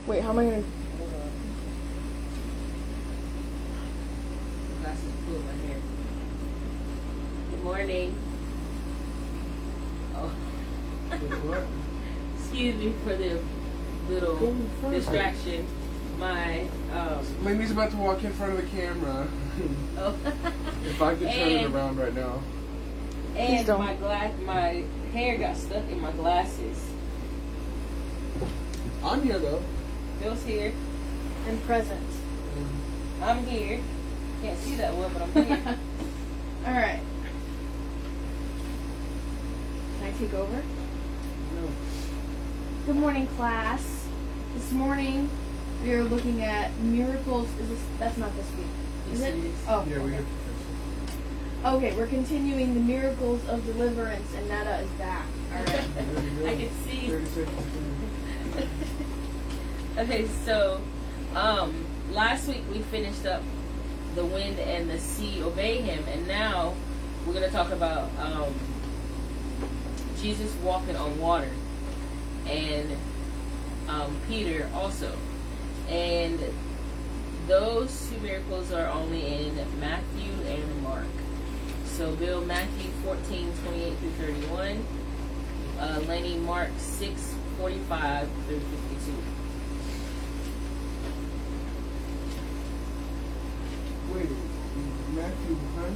Wait, how am I gonna? Hold on. Glasses pull my hair. Good morning. Oh. What? Excuse me for the little distraction. My Lanee's about to walk in front of the camera. oh. If I could turn it around right now. And my hair got stuck in my glasses. I'm here though. Bill's here. And present. I'm here. Can't see that well, but I'm here. All right. Can I take over? No. Good morning, class. This morning we are looking at miracles. That's not this week, is Yes, it? it is. Oh, Yeah, we okay. have Okay, we're continuing the miracles of deliverance, and Netta is back. All right. I can see. 30 seconds. Okay, so last week we finished up the wind and the sea obey him, and now we're going to talk about Jesus walking on water, and Peter also. And those two miracles are only in Matthew and Mark. So Bill, Matthew 14, 28 through 31. Lanee, Mark 6, 45 through 52. Wait, Matthew, huh?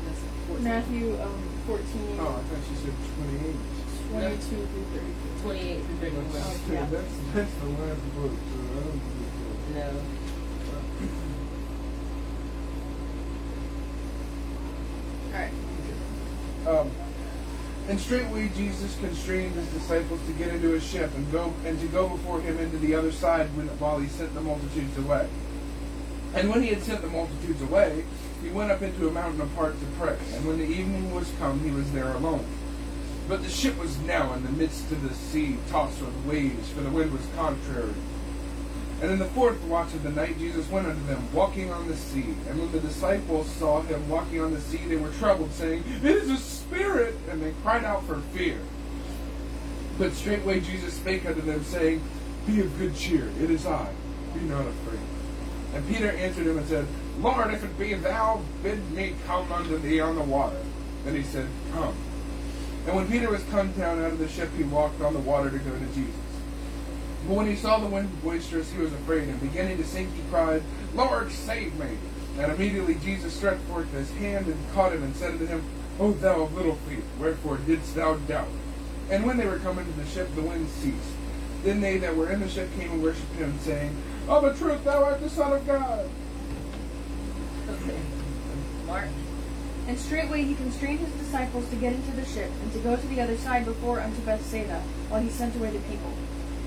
That's 14. Matthew 14, Oh, I thought she said 28. 22 through 32. 28 through 31. Oh, yeah. That's the last book, so I don't think No. All right. so. And straightway Jesus constrained his disciples to get into a ship and to go before him into the other side while he sent the multitudes away. And when he had sent the multitudes away, he went up into a mountain apart to pray. And when the evening was come, he was there alone. But the ship was now in the midst of the sea, tossed with waves, for the wind was contrary. And in the fourth watch of the night, Jesus went unto them, walking on the sea. And when the disciples saw him walking on the sea, they were troubled, saying, It is a spirit! And they cried out for fear. But straightway Jesus spake unto them, saying, Be of good cheer, it is I, be not afraid. And Peter answered him and said, Lord, if it be thou, bid me come unto thee on the water. Then he said, Come. And when Peter was come down out of the ship, he walked on the water to go to Jesus. But when he saw the wind boisterous, he was afraid, and beginning to sink, he cried, Lord, save me! And immediately Jesus stretched forth his hand and caught him, and said unto him, O thou of little faith, wherefore didst thou doubt? And when they were come into the ship, the wind ceased. Then they that were in the ship came and worshipped him, saying, Of a truth thou art the Son of God. Okay. Mark. And straightway he constrained his disciples to get into the ship, and to go to the other side before unto Bethsaida, while he sent away the people.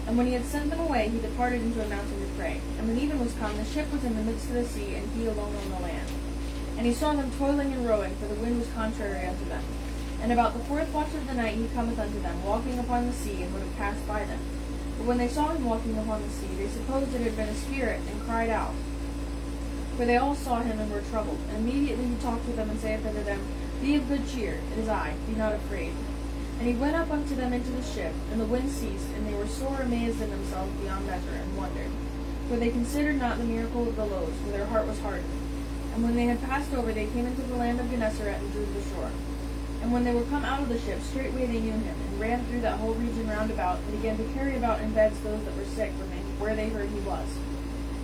And when he had sent them away, he departed into a mountain to pray. And when even was come, the ship was in the midst of the sea, and he alone on the land. And he saw them toiling and rowing, for the wind was contrary unto them. And about the fourth watch of the night he cometh unto them, walking upon the sea, and would have passed by them. But when they saw him walking upon the sea, they supposed it had been a spirit, and cried out. For they all saw him and were troubled. And immediately he talked with them, and saith unto them, Be of good cheer, it is I, be not afraid. And he went up unto them into the ship, and the wind ceased, and they were sore amazed in themselves beyond measure, and wondered. For they considered not the miracle of the loaves, for their heart was hardened. And when they had passed over, they came into the land of Gennesaret, and drew to the shore. And when they were come out of the ship, straightway they knew him, and ran through that whole region round about, and began to carry about in beds those that were sick, where they heard he was.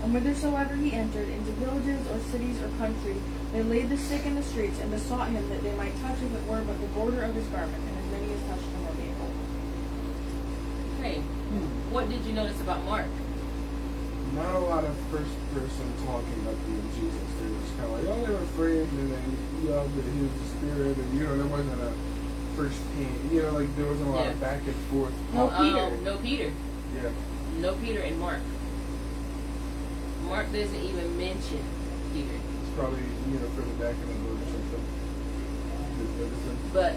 And whithersoever he entered, into villages or cities or country, they laid the sick in the streets, and besought him that they might touch, if it were but the border of his garment, and as many as touched him were made whole. Okay. What did you notice about Mark? Not a lot of first person talking about being Jesus. They were just kind of like, oh, they were afraid, and then he was the spirit, and there wasn't a first hand, like there wasn't a lot of back and forth. No Peter. No Peter. Yeah. No Peter in Mark. Mark doesn't even mention Peter. It's probably, further back in the book or something. But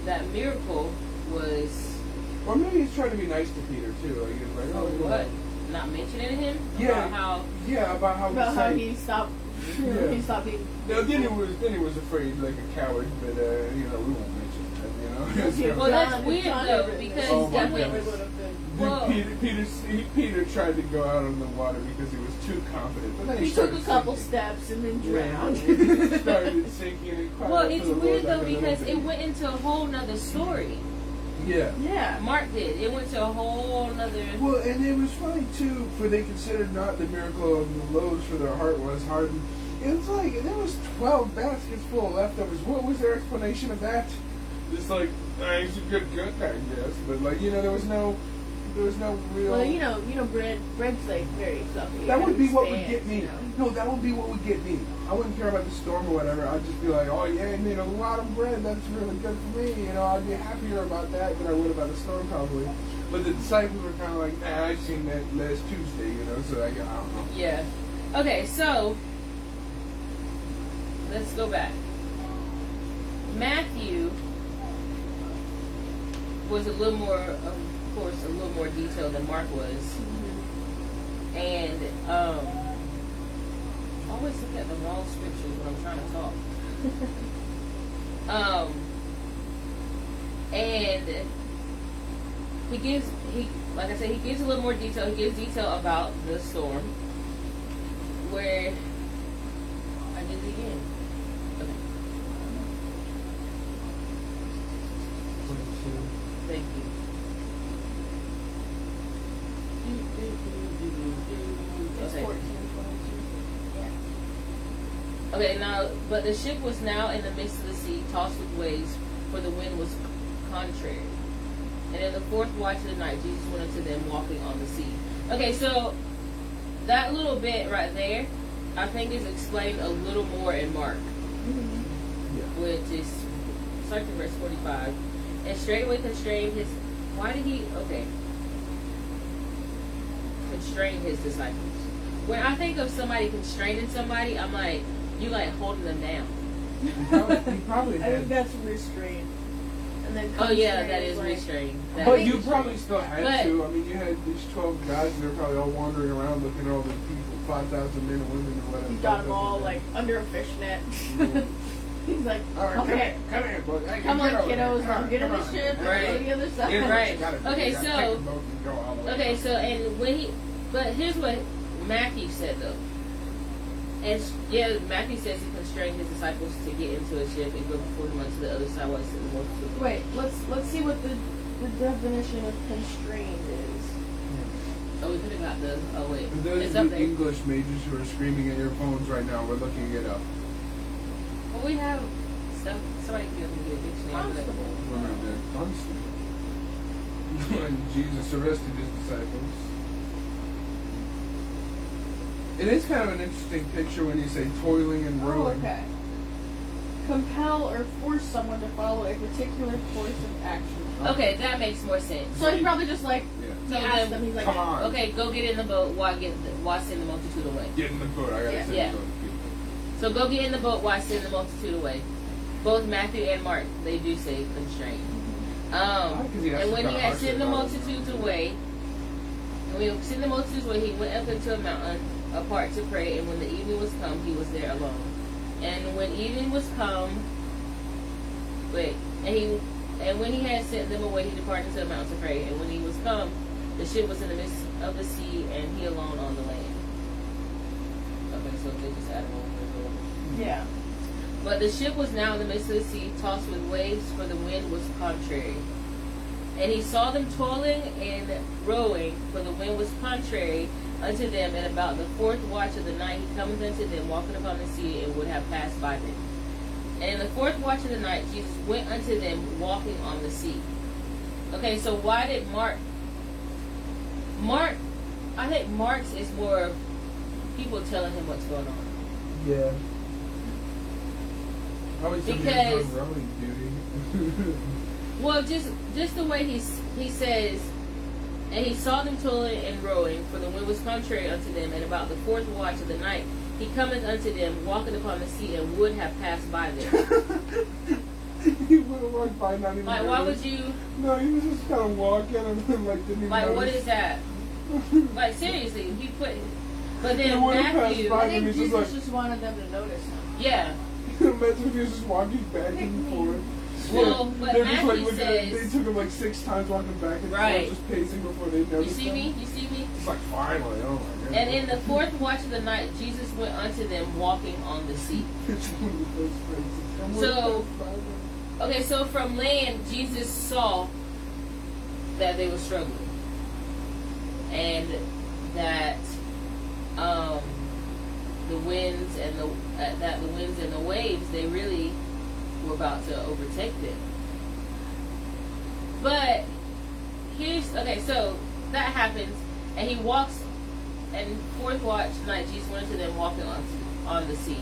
that miracle was. Or maybe he's trying to be nice to Peter too. Like he was like, oh, what? Not mentioning him? Yeah. About how he stopped. Yeah. He stopped being. No, then he was afraid like a coward, but we won't mention that. Well, that's weird though, because oh, definitely. goodness. Well, Peter tried to go out on the water because he was too confident. But then He took a started couple sinking. steps and then drowned. He started sinking and cried Well, out it's to the weird Lord though like a because little it went into a whole nother story. Yeah. Yeah. Mark did. It went to a whole nother. Well, and it was funny too, for they considered not the miracle of the loaves, for their heart was hardened. It was like there was 12 baskets full of leftovers. What was their explanation of that? Just like it's a good cook, I guess. But like there was no real. Well, bread's like very fluffy. That would be what would Expands, get me. you know. No, that would be what would get me. I wouldn't care about the storm or whatever. I'd just be like, oh yeah, I made a lot of bread. That's really good for me. I'd be happier about that than I would about the storm probably. But the disciples were kind of like, nah, I seen that last Tuesday, so I don't know. Yeah. Okay, so let's go back. Matthew was a little more, of course, a little more detailed than Mark was, and I always look at the wrong scriptures when I'm trying to talk. And like I said, he gives a little more detail. He gives detail about the storm, where I did it again. Okay. Thank you. It's Okay. 14, 22. Yeah. Okay, now, but the ship was now in the midst of the sea, tossed with waves, for the wind was contrary. And in the fourth watch of the night, Jesus went unto them walking on the sea. Okay, so that little bit right there, I think is explained a little more in Mark, which is starting verse 45. And straightway constrained his. Why did he? Okay. Constrain his disciples. When I think of somebody constraining somebody, I'm like, you like holding them down. He probably I had. think that's restraint. And then Oh yeah, constraint that is like, restrained. That But is you restrained. probably still had But- to. I mean, you had these 12 guys, and they're probably all wandering around looking at all the people, 5,000 men and women or whatever. He got them 5,000 all men. like under a fishnet. Yeah. He's like, All right, okay, come here, boy. Hey, come on, get over there. kiddos, Come on, get in come the on. ship, Right. and go to the other side. Get in Right. You gotta- Okay, you gotta so- take the boat and go all the way. Okay, so and when he, but here's what Matthew said though. And yeah, Matthew says he constrained his disciples to get into a ship and go before him unto the other side while he sent the multitude. Wait, let's see what the definition of constrained is. Oh, we could have got the. Oh wait, For those it's of up you there. English majors who are screaming at your phones right now, we're looking it up. Well, we have stuff. Somebody can give me a dictionary. Constable. We're right there. Constantly. When Jesus arrested his disciples. It is kind of an interesting picture when you say toiling and Oh, rowing. okay. Compel or force someone to follow a particular course of action. Okay, that makes more sense. So he's probably just like, Yeah. he So asked then- them, he's like, Come on. Okay, go get in the boat while I send the multitude away. Get in the boat. I gotta Yeah. send Yeah. those people. So go get in the boat while I send the multitude away. Both Matthew and Mark, they do say constrained. Because he has And to when he kinda had harsh sent it the out. multitudes away, and when he sent the multitudes away, he went up into a mountain apart to pray. And when the evening was come, he was there alone. And when evening was come, and when he had sent them away, he departed to the mountain to pray. And when he was come, the ship was in the midst of the sea, and he alone on the land. Okay, so they just added one. yeah. But the ship was now in the midst of the sea, tossed with waves, for the wind was contrary. And he saw them toiling and rowing, for the wind was contrary unto them. And about the fourth watch of the night he cometh unto them, walking upon the sea, and would have passed by them. And in the fourth watch of the night Jesus went unto them, walking on the sea. Okay, so why did Mark, I think Mark's is more people telling him what's going on. Yeah. Probably somebody Because- who's on rowing duty. Well, just the way he says, and he saw them toiling and rowing, for the wind was contrary unto them. And about the fourth watch of the night, he cometh unto them, walking upon the sea, and would have passed by them. He would have walked by, not even. Like, why noticed. would you? No, he was just kind of walking and like didn't even Like, what notice. is that? Like, seriously, he put. But He then would have passed Matthew, by. I think he's just Jesus like- just wanted them to notice him. yeah. Imagine if he was just walking back and forth. Well, but They're just Matthew looking at it. says- They took him like 6 times walking back and Right. forth, just pacing before they noticed You see him. me? You see me? It's like, finally, oh my god. And in the 4th watch of the night, Jesus went unto them walking on the sea. It's one of those phrases. So- Okay, so from land, Jesus saw that they were struggling, and that the winds and the waves, they really were about to overtake them. But so that happens, and he walks. And 4th watch night, Jesus went to them walking on the sea.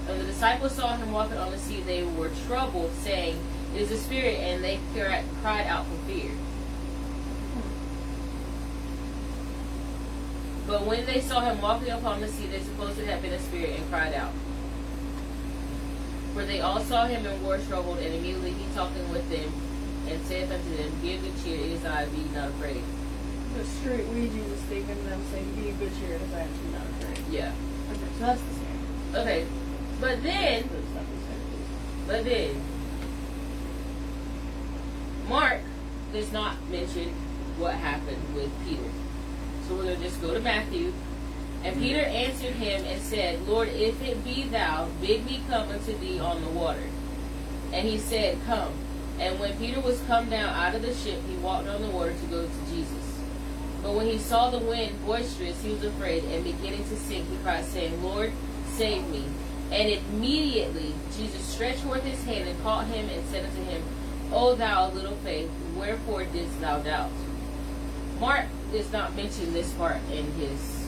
When the disciples saw him walking on the sea, they were troubled, saying, "It is a spirit," and they cried out for fear. But when they saw him walking upon the sea, they supposed it had been a spirit and cried out. For they all saw him and were troubled, and immediately he talking with them, and saith unto them, "Give good cheer, it is I, be not afraid." The straightway Jesus spake unto them, saying, Be of good cheer, it is I, be not afraid. Yeah. Okay, so that's the same. Okay. But then, That's not the same. Mark does not mention what happened with Peter. So we're going to just go to Matthew. And Peter answered him and said, Lord, if it be thou, bid me come unto thee on the water. And he said, Come. And when Peter was come down out of the ship, he walked on the water to go to Jesus. But when he saw the wind boisterous, he was afraid, and beginning to sink, he cried, saying, Lord, save me. And immediately Jesus stretched forth his hand and caught him and said unto him, O thou of little faith, wherefore didst thou doubt? Mark does not mention this part in his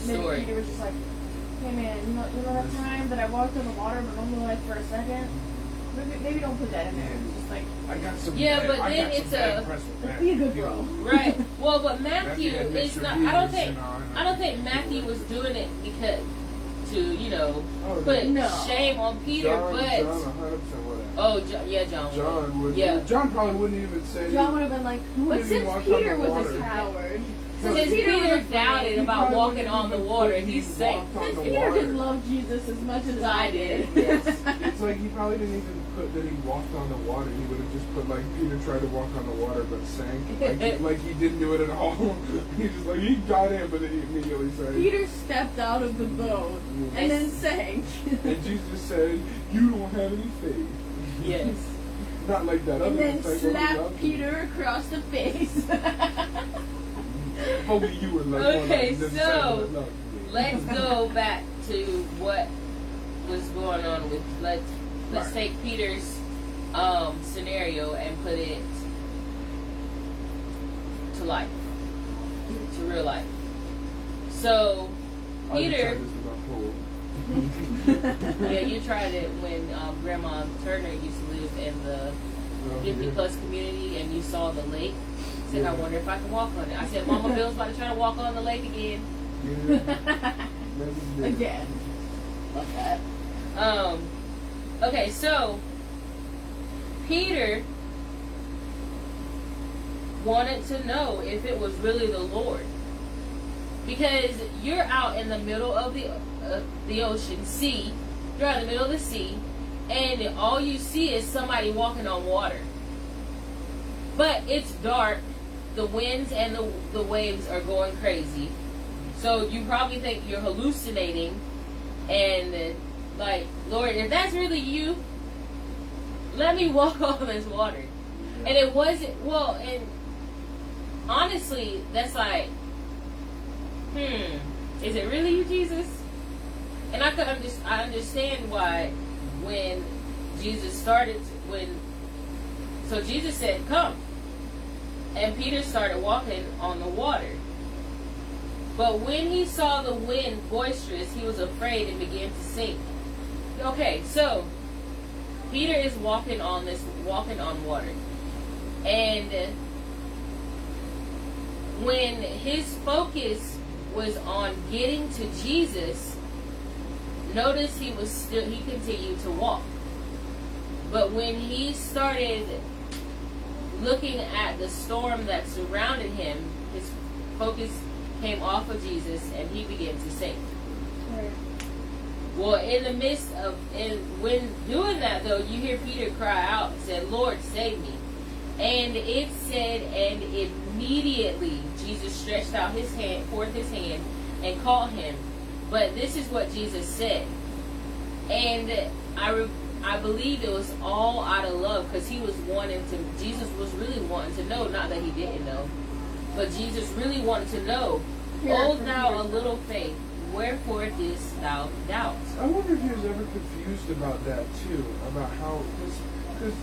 Maybe story. Peter was just like, hey man, you know that time that I walked on the water but only like for a second? Maybe don't put that in there. It's just like, I got some Yeah, bad, but I then got some it's bad a- press with be a Matthew. good girl. Right. Well, but Matthew had is mixed not. reviews, I don't think Matthew was doing it because to Oh, put no. shame on Peter, John, but 100% would have. oh yeah, John. John would. Yeah. John probably wouldn't even say. John would have been like, Who but would even since walk on Peter the was water? a coward, Since Peter doubted about probably walking wouldn't on the even water, put he's he safe. walked on since the Peter water. didn't love Jesus as much as I did. Yes. It's like he probably didn't even put that he walked on the water. He would have just put like Peter tried to walk on the water but sank. Like he didn't do it at all. He just like he got in but then he immediately sank. Peter stepped out of the boat and then sank. And Jesus said, "You don't have any faith." Yes. Not like that. And other then disciple who slapped loved him. Peter across the face. Only you were like Okay, one of the so, disciples that loved me. Let's go back to what was going on with let's Right. take Peter's scenario and put it to life, to real life. So I just Peter, tried this with my pool. yeah, you tried it when Grandma Turner used to live in the 50 plus community, and you saw the lake. Said, I wonder if I can walk on it. I said, Mama Bill's about to try to walk on the lake again. Yeah. Again. Love that. Okay, so Peter wanted to know if it was really the Lord, because you're out in the middle of the ocean, sea. You're out in the middle of the sea, and all you see is somebody walking on water. But it's dark. The winds and the waves are going crazy. So you probably think you're hallucinating, and like, Lord, if that's really you, let me walk on this water. And it wasn't, well, and honestly, that's like, is it really you, Jesus? And I understand why when Jesus started, so Jesus said, come. And Peter started walking on the water. But when he saw the wind boisterous, he was afraid and began to sink. Okay, so Peter is walking on water. And when his focus was on getting to Jesus, notice he continued to walk. But when he started looking at the storm that surrounded him, his focus came off of Jesus and he began to sink. Right. Well, in the midst of, when doing that though, you hear Peter cry out and say, Lord, save me. And it said, and immediately Jesus stretched out forth his hand and called him. But this is what Jesus said. And I believe it was all out of love, because Jesus was really wanting to know, not that he didn't know, but Jesus really wanted to know, O thou of little faith, wherefore didst thou doubt? I wonder if he was ever confused about that too, about how, because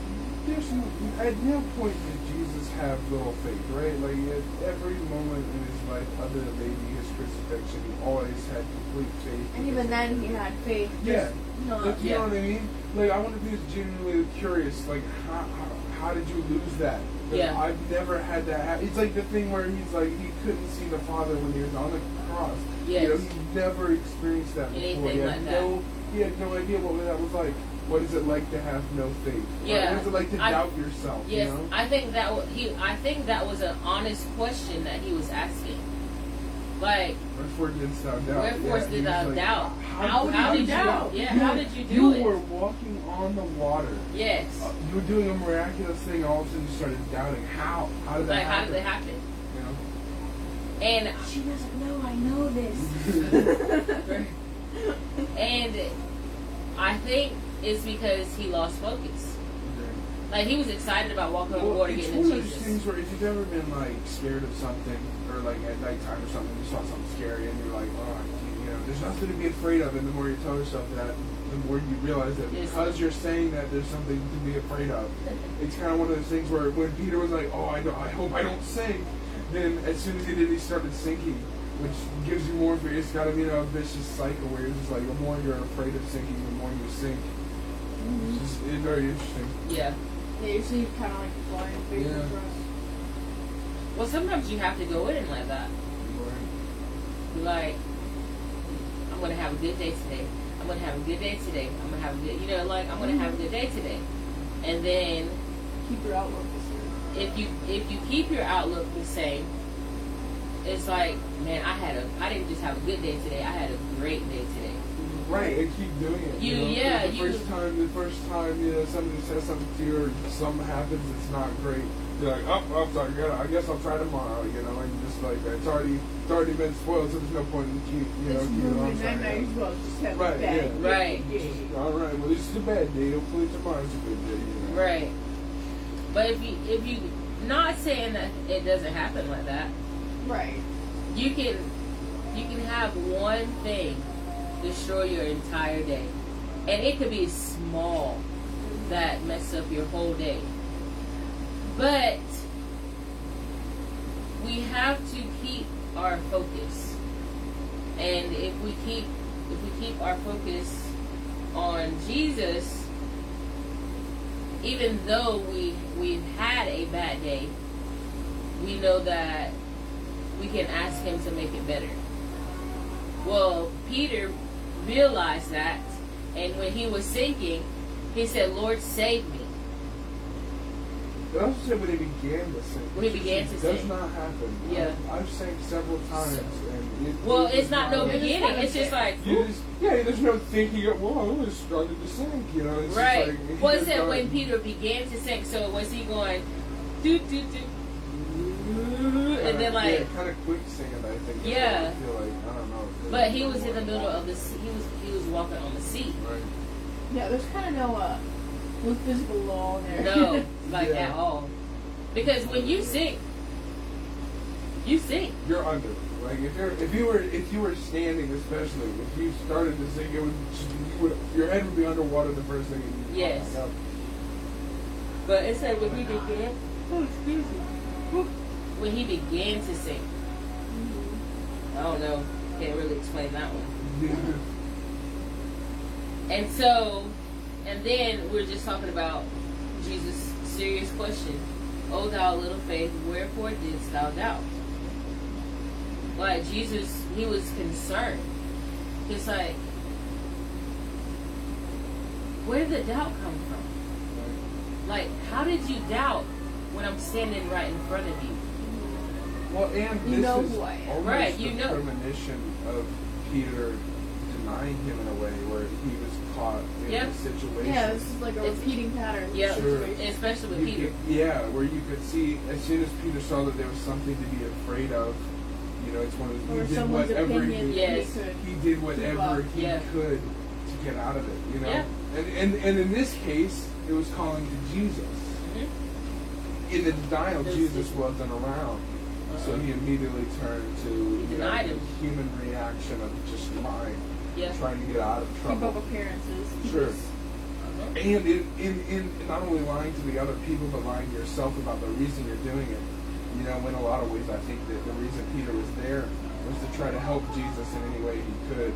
at no point did Jesus have little faith, right? Like at every moment in his life, other than maybe his crucifixion, he always had complete faith. And even then, he had faith. Yeah. You know what I mean? Like, I wonder if he was genuinely curious, like, how did you lose that? Yeah. I've never had that happen. It's like the thing where he's like, he couldn't see the Father when he was on the cross. Yes. You know, he never experienced that before. Anything like that. He had no idea what that was like. What is it like to have no faith? Yeah. What is it like to doubt yourself? Yes, You know? I think that was an honest question that he was asking. Like, wherefore didst thou doubt? Wherefore did thou like, doubt? How did you doubt? Yeah, how did you do it? You were walking on the water. Yes. You were doing a miraculous thing, all of a sudden you started doubting. How? How did that happen? How did it happen? You know? And She doesn't know I know this. and I think it's because he lost focus. Like, he was excited about walking on the water, getting to Jesus. It's one of those Jesus. things where if you've ever been like scared of something, or like at nighttime or something, you saw something scary, and you're like, oh, you know, there's nothing to be afraid of. And the more you tell yourself that, the more you realize that because you're saying that, there's something to be afraid of. It's kind of one of those things where when Peter was like, oh, I hope I don't sink. Then as soon as he did, he started sinking, which gives you more fear. It's got to be a vicious cycle where you're just like, the more you're afraid of sinking, the more you sink. It's very interesting. Yeah. Yeah, you see kind of like the blind faith Yeah. for us. Well, sometimes you have to go in like that. Like, I'm going to have a good day today. I'm going to have a good day today. I'm going to have a good, I'm going to have a good day today. And then Keep your outlook the same. if you keep your outlook the same, it's like, man, I didn't just have a good day today. I had a great day today. Right, and keep doing it. The first time, you know, somebody says something to you or something happens that's not great, you're like, oh, I'm sorry, I guess I'll try tomorrow, you know, and just like it's already been spoiled, so there's no point in keeping on trying. Might as well just have Right, a bad yeah. Right. All right, well, this is a bad day. Hopefully tomorrow's a good day. You know? Right. But if you not saying that it doesn't happen like that, Right. you can have one thing destroy your entire day, and it could be small that mess up your whole day. But we have to keep our focus, and if we keep our focus on Jesus, even though we've had a bad day, we know that we can ask him to make it better. Well, Peter realized that, and when he was sinking, he said, Lord, save me. But I also said when he began to sing. When he began to does sing. not happen. Yeah. I've sang several times. It's not no beginning. It's just like... there's no thinking, well, I was starting to sing, you know. It's right. Just like, Well, it said when Peter began to sing, so was he going... Do, do, do, and then like... Yeah, kind of quick singing, I think. Yeah. I feel like, I don't know. But he was in the middle of the sea. He was walking on the sea. Right. Yeah, there's kind of no physical law there. No, at all. Because when you sink, you sink. You're under. Like if you were standing, especially if you started to sink, your head would be underwater the first thing. Yes. But it said when he began. Oh, excuse me. When he began to sink. I don't know. Can't really explain that one. And then we're just talking about Jesus' serious question. O thou little faith, wherefore didst thou doubt? Like Jesus, he was concerned. He's like, where did the doubt come from? Like, how did you doubt when I'm standing right in front of you? Well, and you this know is who I am. almost Right, the premonition of Peter denying him in a way where he was caught in Yep. a situation. Yeah, this is like a repeating pattern. Yeah, Sure. especially with You Peter. could, yeah, where you could see as soon as Peter saw that there was something to be afraid of, you know, it's one of Or those, he did someone's whatever opinion. Yes. he did whatever he Yeah. could to get out of it, you know. Yeah. And in this case, it was calling to Jesus. Mhm. In the denial, Those Jesus two. wasn't around. So he immediately turned to denied him. the human reaction of just lying, Yeah. trying to get out of Keep trouble. up appearances. Sure. Uh-huh. And in not only lying to the other people, but lying to yourself about the reason you're doing it. You know, in a lot of ways, I think that the reason Peter was there was to try to help Jesus in any way he could.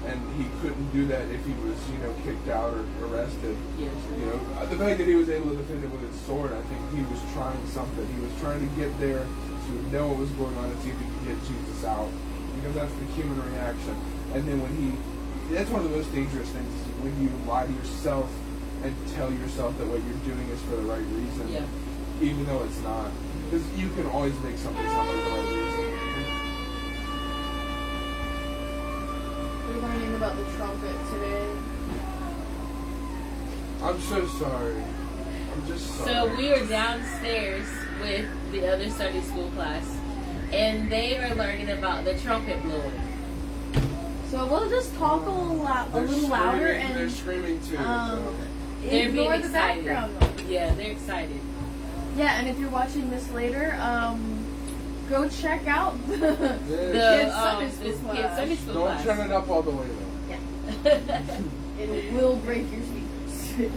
And he couldn't do that if he was, you know, kicked out or arrested. Yeah, You know, the fact that he was able to defend it with his sword, I think he was trying something. He was trying to get there to know what was going on and see if he could get Jesus out. Because that's the human reaction. And then that's one of the most dangerous things is when you lie to yourself and tell yourself that what you're doing is for the right reason. Yeah. Even though it's not. Because you can always make something sound like the right reason. We're learning about the trumpet today. I'm so sorry. I'm just sorry. So we are downstairs with the other Sunday school class, and they are learning about the trumpet blowing. So we'll just talk a little, They're louder screaming- they're and screaming too. So. They're ignore being the excited. background noise. Yeah, they're excited. Yeah, and if you're watching this later, go check out the Yeah. kids Sunday school this class. kids Sunday school Don't class. turn it up all the way though. It will break your speakers.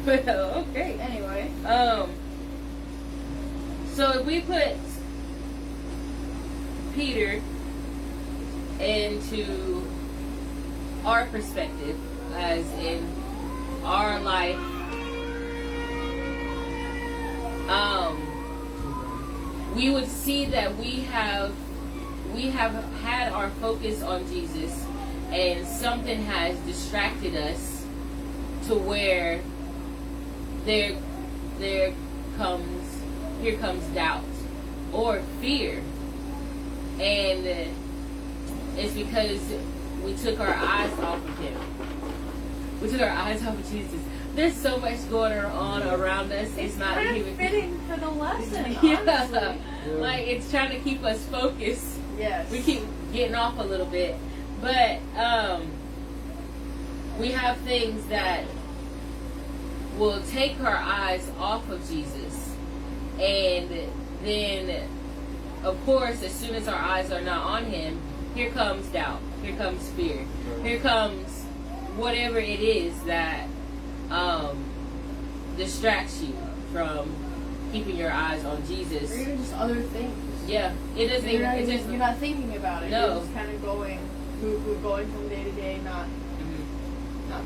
Okay. Anyway, So if we put Peter into our perspective, as in our life, we would see that we have had our focus on Jesus, and something has distracted us to where here comes doubt or fear, and it's because we took our eyes off of him. We took our eyes off of Jesus. There's so much going on around us. It's not kind even of fitting for the lesson. yeah, Honestly. like it's trying to keep us focused. Yes. We keep getting off a little bit, but we have things that will take our eyes off of Jesus, and then of course as soon as our eyes are not on him, here comes doubt, here comes fear, here comes whatever it is that distracts you from keeping your eyes on Jesus. Or even just other things. Yeah, it doesn't You're even. not, you're not thinking about it. No. You're just kind of going from day to day, not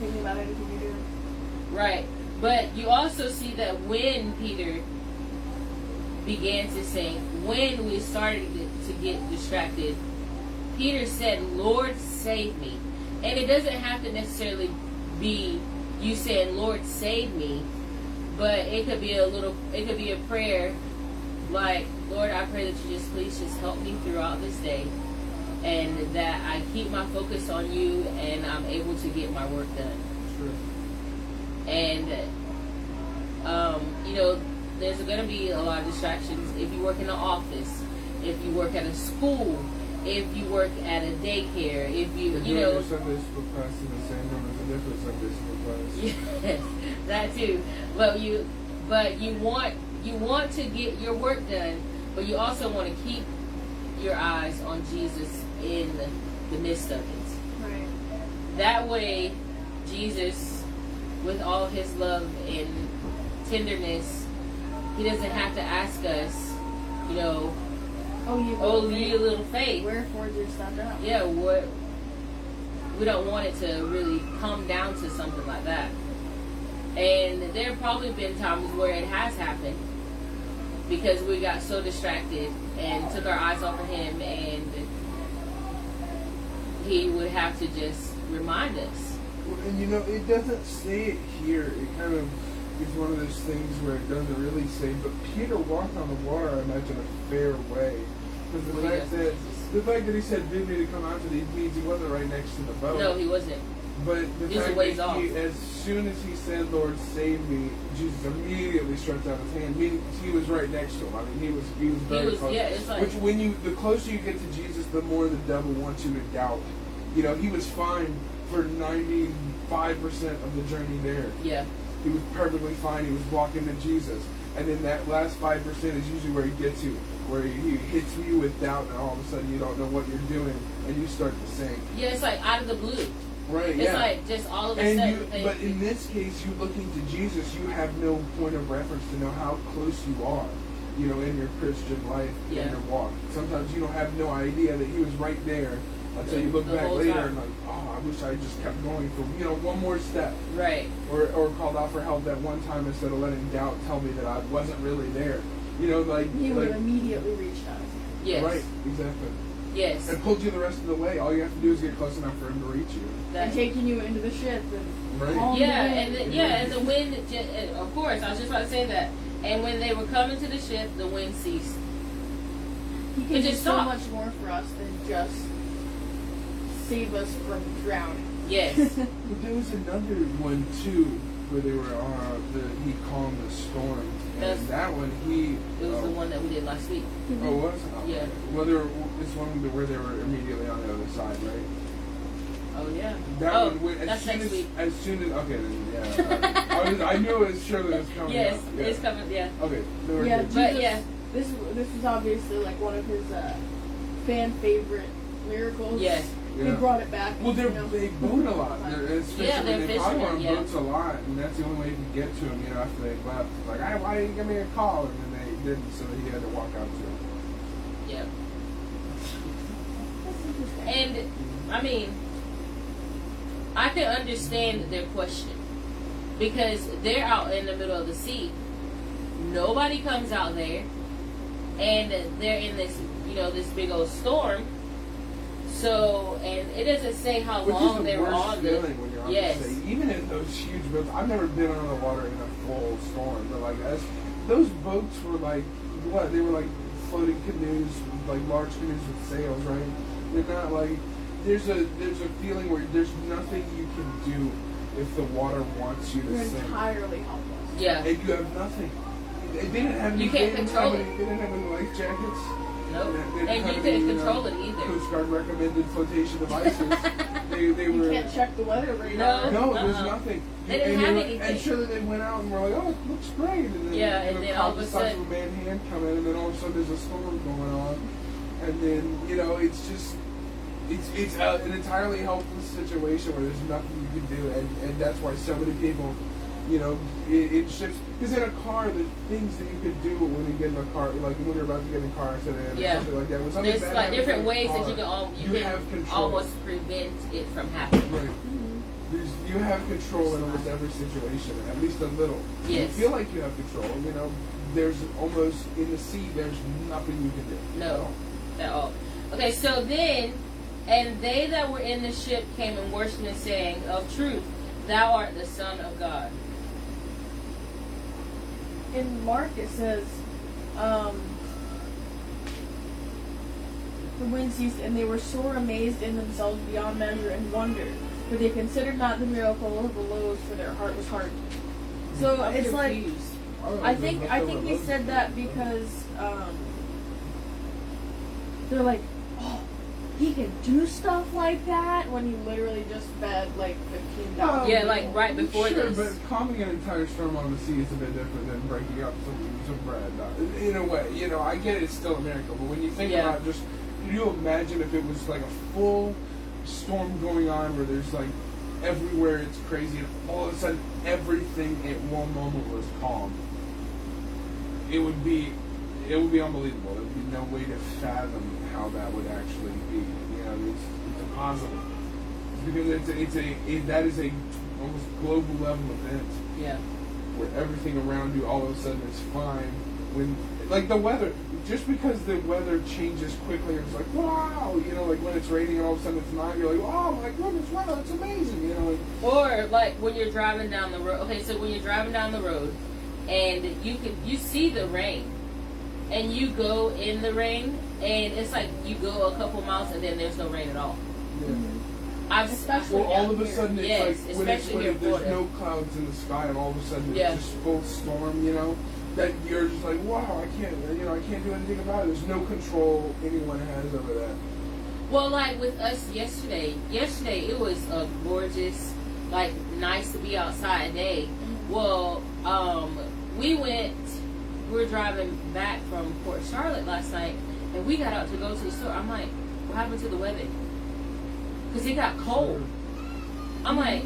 thinking about anything you're doing. Right. But you also see that when Peter began to sing, when we started to get distracted, Peter said, "Lord, save me." And it doesn't have to necessarily be you saying, "Lord, save me," but it could be a prayer like, "Lord, I pray that you please help me throughout this day, and that I keep my focus on you, and I'm able to get my work done." Sure. And there's going to be a lot of distractions if you work in an office, if you work at a school, if you work at a daycare, if you Your Sunday school class in the same room as a different Sunday school class. yes, that too. But you want to get your work done, but you also want to keep your eyes on Jesus in the midst of it. Right. That way, Jesus, with all his love and tenderness, he doesn't have to ask us, Oh, you little faith. Wherefore didst thou doubt? Yeah, we don't want it to really come down to something like that. And there have probably been times where it has happened because we got so distracted and took our eyes off of him, and he would have to just remind us. And it doesn't say it here. It kind of is one of those things where it doesn't really say, but Peter walked on the water, I imagine, a fair way. Because the fact that The fact that he said bid me to come out to these means he wasn't right next to the boat. No, he wasn't. But the He was a fact ways that off. as soon as he said, "Lord, save me," Jesus immediately stretched out his hand. Meaning he was right next to him. I mean, he was very close. Yeah, it's like, Which, the closer you get to Jesus, the more the devil wants you to doubt. You know, he was fine for 95% of the journey there. yeah, He was perfectly fine. He was walking to Jesus. And then that last 5% is usually where he gets you, where he hits you with doubt, and all of a sudden you don't know what you're doing, and you start to sink. yeah. It's like out of the blue. Right, It's like just all of a sudden. But in this case, you looking to Jesus, you have no point of reference to know how close you are, you know, in your Christian life, Yeah. in your walk. Sometimes you don't have no idea that he was right there until you look The back whole later time. and like, oh, I wish I just kept going for, you know, one more step. Right. Or called out for help that one time instead of letting doubt tell me that I wasn't really there. You know, like... He would like, have immediately reached out. Yes. Right, exactly. Yes. And pulled you the rest of the way. All you have to do is get close enough for him to reach you. And taking you into the ship and Right. calm Yeah, the and wind. and the wind. Of course, I was just about to say that. And when they were coming to the ship, the wind ceased. He It can do just so stopped. much more for us than just save us from drowning. Yes. But there was another one too, where they were he calmed the storm. And That's- that one, he... It was the one that we did last week. Oh, was it? Yeah. Well, it's one where they were immediately on the other side, right? Oh yeah. That one, that's next week. As soon as, okay, then, yeah. I knew it was sure that it was coming Yes, up. Yeah. it's coming. Yeah. Okay, then we're Yeah, good. Jesus, But, yeah. this was obviously like one of his fan favorite miracles. Yes. He Yeah. brought it back. Well, you know. they boat a lot. Especially Yeah, they're when they probably fishermen, on yeah. boats a lot, and that's the only way you could get to him, you know, after they left. It's like, why didn't you give me a call? And then they didn't, so he had to walk out to him. Yeah. That's interesting. And I mean, I can understand their question because they're out in the middle of the sea. Nobody comes out there, and they're in this, this big old storm. So, and it doesn't say how Which long is they the were worst on the. feeling when you're on Yes. the sea. Even in those huge boats, I've never been on the water in a full storm, but like those boats were like what? They were like floating canoes, like large canoes with sails, right? They're not like there's a feeling where there's nothing you can do if the water wants you to You're sink, entirely helpless. Yeah. and you have nothing. They didn't have any. You can't they didn't control have it. any- They didn't have any life jackets. Nope. They didn't And have you couldn't any, control it either. Coast Guard recommended flotation devices. they You were. can't check the weather radar. No, there's Uh-uh. nothing. They didn't and have were- anything. And sure, they went out and were like, "Oh, it looks great." And then, Yeah, and then all of a the size sudden- of a man hand come in, and then all of a sudden there's a storm going on, and then it's just it's an entirely helpless situation where there's nothing you can do, and that's why so many people, in ships, because in a car, there's things that you could do when you get in a car, like when you're about to get in a car accident or Yeah. something like that. When something There's bad like happens different in a ways that car, you can you have control. almost prevent it from happening. Right. You have control in almost every situation, at least a little. Yes. You feel like you have control. There's almost in the sea. There's nothing you can do. No, at all. Okay, so then, and they that were in the ship came and worshipped and saying, "Of truth, thou art the Son of God." In Mark it says, the wind ceased, and they were sore amazed in themselves beyond measure and wondered, for they considered not the miracle of the loaves, for their heart was hardened. So I'm it's like confused. I think he said that because they're like, oh, he can do stuff like that when he literally just fed like 15,000. Yeah, like right before sure, this. but calming an entire storm on the sea is a bit different than breaking up some bread. In a way, I get it, it's still a miracle, but when you think Yeah. about just, can you imagine if it was like a full storm going on where there's like everywhere it's crazy and all of a sudden everything at one moment was calm? It would be unbelievable. There would be no way to fathom how that would actually be. It's impossible. Because that is a almost global level event Yeah. where everything around you all of a sudden is fine. When like the weather, just because the weather changes quickly, it's like wow, like when it's raining and all of a sudden it's not, you're like, oh my goodness, wow, it's amazing, Or like when you're driving down the road. Okay, so when you're driving down the road, and you see the rain, and you go in the rain, and it's like you go a couple miles and then there's no rain at all. Yeah. Especially Well, all down of a here. sudden, it's Yes, like when especially here in there's Florida. no clouds in the sky, and all of a sudden Yeah. it's just full storm. You know, that you're just like, wow, I can't do anything about it. There's no control anyone has over that. Well, like with us yesterday it was a gorgeous, like, nice to be outside day. Well, we were driving back from Port Charlotte last night, and we got out to go to the store. I'm like, what happened to the weather? Because it got cold. I'm like,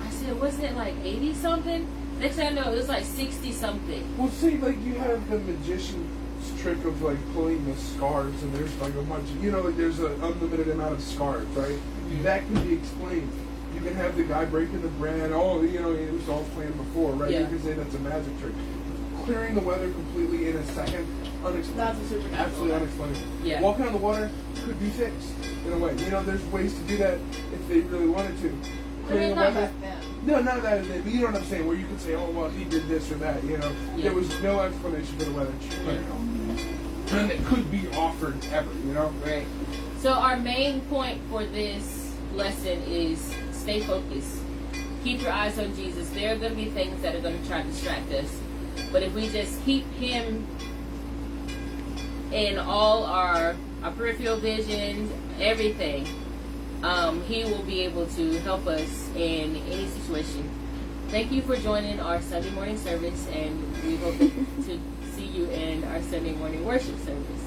I said, wasn't it like 80 something? Next thing I know, it was like 60 something. Well, see, like you have the magician's trick of like pulling the scarves, and there's like a bunch of, like there's an unlimited amount of scarves, right? That can be explained. You can have the guy breaking the bread. Oh, it was all planned before, right? Yeah. You can say that's a magic trick. Clearing the weather completely in a second, unexplainable. That's a supernatural. Absolutely unexplainable. Yeah. Walking on the water could be fixed in a way. There's ways to do that if they really wanted to. I Clearing mean, the not weather. back then. No, not that, but you know what I'm saying, where you could say, oh, well, he did this or that, Yeah. There was no explanation for the weather. And it could be offered ever, Right. So our main point for this lesson is stay focused. Keep your eyes on Jesus. There are going to be things that are going to try to distract us. But if we just keep Him in all our peripheral vision, everything, He will be able to help us in any situation. Thank you for joining our Sunday morning service, and we hope to see you in our Sunday morning worship service.